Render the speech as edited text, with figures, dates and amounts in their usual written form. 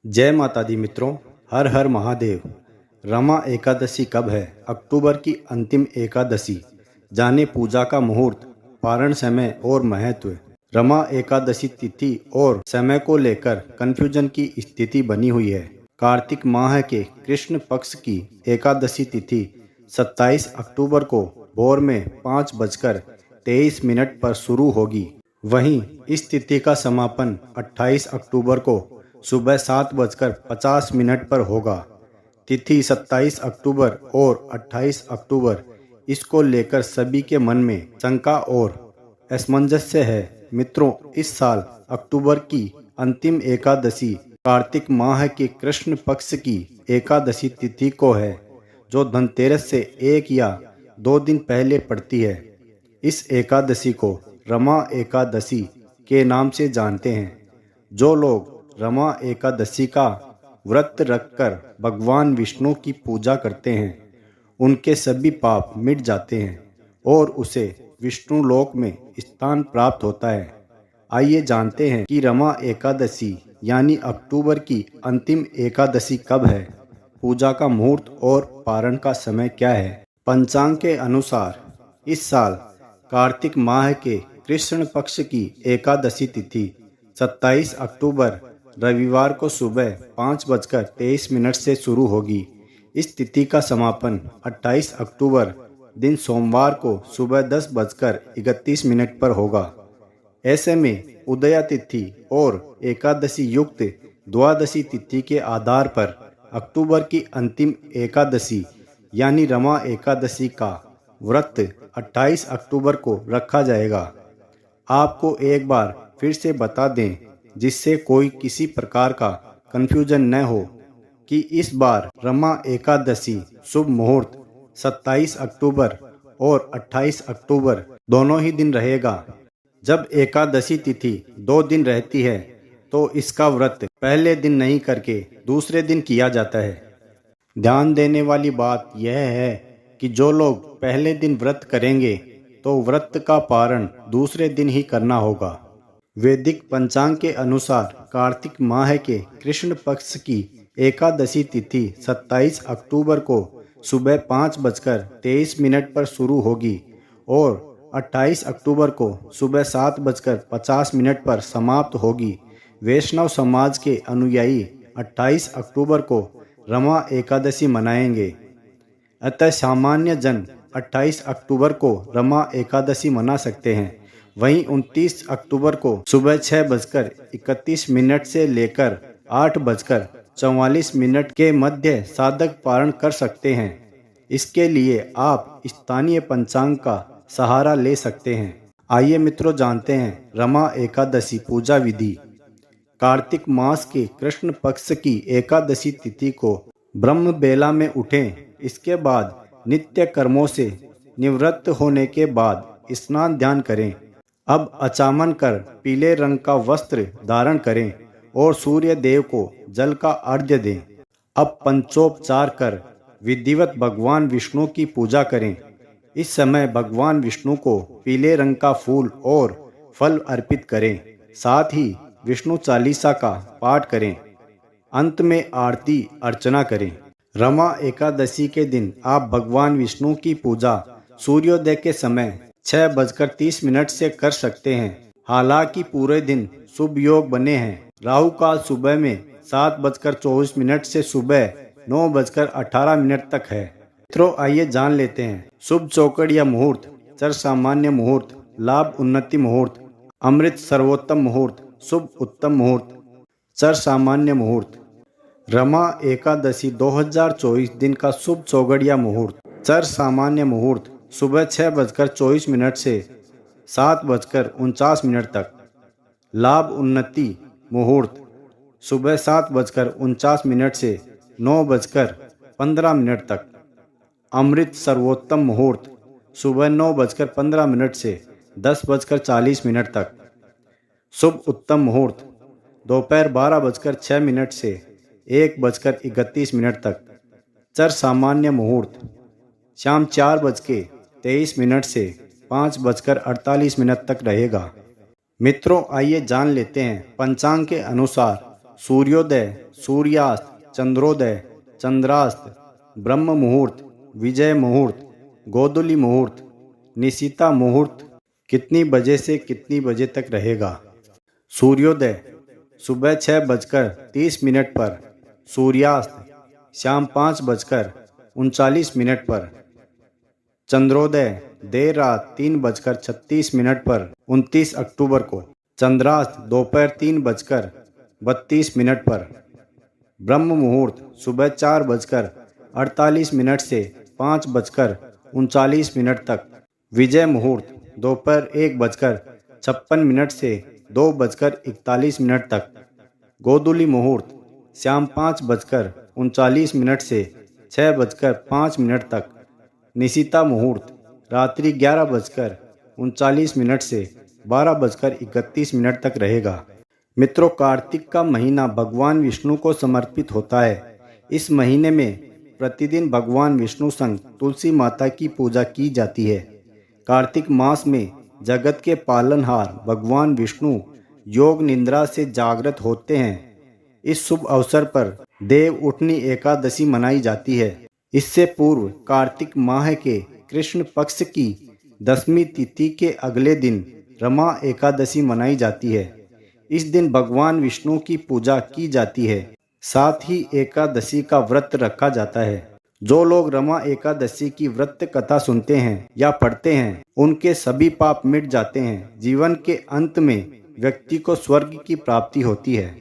जय माता दी मित्रों। हर हर महादेव। रमा एकादशी कब है? अक्टूबर की अंतिम एकादशी। जाने पूजा का मुहूर्त, पारण समय और महत्व। रमा एकादशी तिथि और समय को लेकर कन्फ्यूजन की स्थिति बनी हुई है। कार्तिक माह के कृष्ण पक्ष की एकादशी तिथि 27 अक्टूबर को भोर में 5:23 पर शुरू होगी। वहीं इस तिथि का समापन 28 अक्टूबर को सुबह 7:50 पर होगा। तिथि 27 अक्टूबर और 28 अक्टूबर, इसको लेकर सभी के मन में शंका और असमंजस्य है। मित्रों, इस साल अक्टूबर की अंतिम एकादशी कार्तिक माह के कृष्ण पक्ष की एकादशी तिथि को है, जो धनतेरस से 1 या 2 दिन पहले पड़ती है। इस एकादशी को रमा एकादशी के नाम से जानते हैं। जो लोग रमा एकादशी का व्रत रखकर भगवान विष्णु की पूजा करते हैं, उनके सभी पाप मिट जाते हैं और उसे विष्णु लोक में स्थान प्राप्त होता है। आइए जानते हैं कि रमा एकादशी यानी अक्टूबर की अंतिम एकादशी कब है, पूजा का मुहूर्त और पारण का समय क्या है। पंचांग के अनुसार इस साल कार्तिक माह के कृष्ण पक्ष की एकादशी तिथि 27 अक्टूबर रविवार को सुबह 5:23 से शुरू होगी। इस तिथि का समापन 28 अक्टूबर दिन सोमवार को सुबह 10:31 पर होगा। ऐसे में उदया तिथि और एकादशी युक्त द्वादशी तिथि के आधार पर अक्टूबर की अंतिम एकादशी यानी रमा एकादशी का व्रत 28 अक्टूबर को रखा जाएगा। आपको एक बार फिर से बता दें, जिससे कोई किसी प्रकार का कन्फ्यूजन न हो, कि इस बार रमा एकादशी शुभ मुहूर्त 27 अक्टूबर और 28 अक्टूबर दोनों ही दिन रहेगा। जब एकादशी तिथि 2 दिन रहती है तो इसका व्रत पहले दिन नहीं करके दूसरे दिन किया जाता है। ध्यान देने वाली बात यह है कि जो लोग पहले दिन व्रत करेंगे तो व्रत का पारण दूसरे दिन ही करना होगा। वैदिक पंचांग के अनुसार कार्तिक माह के कृष्ण पक्ष की एकादशी तिथि 27 अक्टूबर को सुबह 5:23 पर शुरू होगी और 28 अक्टूबर को सुबह 7:50 पर समाप्त होगी। वैष्णव समाज के अनुयायी 28 अक्टूबर को रमा एकादशी मनाएंगे। अतः सामान्य जन 28 अक्टूबर को रमा एकादशी मना सकते हैं। वहीं 29 अक्टूबर को सुबह 6:31 से लेकर 8:44 के मध्य साधक पारण कर सकते हैं। इसके लिए आप स्थानीय पंचांग का सहारा ले सकते हैं। आइए मित्रों, जानते हैं रमा एकादशी पूजा विधि। कार्तिक मास के कृष्ण पक्ष की एकादशी तिथि को ब्रह्म बेला में उठें। इसके बाद नित्य कर्मों से निवृत्त होने के बाद स्नान ध्यान करें। अब आचमन कर पीले रंग का वस्त्र धारण करें और सूर्य देव को जल का अर्घ्य दें। अब पंचोपचार कर विधिवत भगवान विष्णु की पूजा करें। इस समय भगवान विष्णु को पीले रंग का फूल और फल अर्पित करें। साथ ही विष्णु चालीसा का पाठ करें। अंत में आरती अर्चना करें। रमा एकादशी के दिन आप भगवान विष्णु की पूजा सूर्योदय के समय 6:30 से कर सकते हैं। हालांकि पूरे दिन शुभ योग बने हैं। राहु काल सुबह में 7:24 से सुबह 9:18 तक है। मित्रों, आइए जान लेते हैं शुभ चौकड़ या मुहूर्त। चर सामान्य मुहूर्त, लाभ उन्नति मुहूर्त, अमृत सर्वोत्तम मुहूर्त, शुभ उत्तम मुहूर्त। चर सामान्य मुहूर्त। रमा एकादशी 2024 दिन का शुभ चौगड़ या मुहूर्त। चर सामान्य मुहूर्त सुबह 6:24 से 7:49 तक। लाभ उन्नति मुहूर्त सुबह 7:49 से 9:15 तक। अमृत सर्वोत्तम मुहूर्त सुबह 9:15 से 10:40 तक। शुभ उत्तम मुहूर्त दोपहर 12:06 से 1:31 तक। चर सामान्य मुहूर्त शाम 4:23 से 5:48 तक रहेगा। मित्रों, आइए जान लेते हैं पंचांग के अनुसार सूर्योदय सूर्यास्त, चंद्रोदय, चंद्रास्त, ब्रह्म मुहूर्त, विजय मुहूर्त, गोधूली मुहूर्त, निशिता मुहूर्त कितनी बजे से कितनी बजे तक रहेगा? सूर्योदय सुबह 6:30 पर, सूर्यास्त शाम 5:39 पर, चंद्रोदय देर रात 3:36 पर 29 अक्टूबर को, चंद्रास्त दोपहर 3:32 पर, ब्रह्म मुहूर्त सुबह 4:48 से 5:39 तक, विजय मुहूर्त दोपहर 1:56 से 2:41 तक, गोधूली मुहूर्त शाम 5:39 से 6:05 तक, निशिता मुहूर्त रात्रि 11:39 से 12:31 तक रहेगा। मित्रों, कार्तिक का महीना भगवान विष्णु को समर्पित होता है। इस महीने में प्रतिदिन भगवान विष्णु संग तुलसी माता की पूजा की जाती है। कार्तिक मास में जगत के पालनहार भगवान विष्णु योग निद्रा से जागृत होते हैं। इस शुभ अवसर पर देव उठनी एकादशी मनाई जाती है। इससे पूर्व कार्तिक माह के कृष्ण पक्ष की 10वीं तिथि के अगले दिन रमा एकादशी मनाई जाती है। इस दिन भगवान विष्णु की पूजा की जाती है, साथ ही एकादशी का व्रत रखा जाता है। जो लोग रमा एकादशी की व्रत कथा सुनते हैं या पढ़ते हैं, उनके सभी पाप मिट जाते हैं। जीवन के अंत में व्यक्ति को स्वर्ग की प्राप्ति होती है।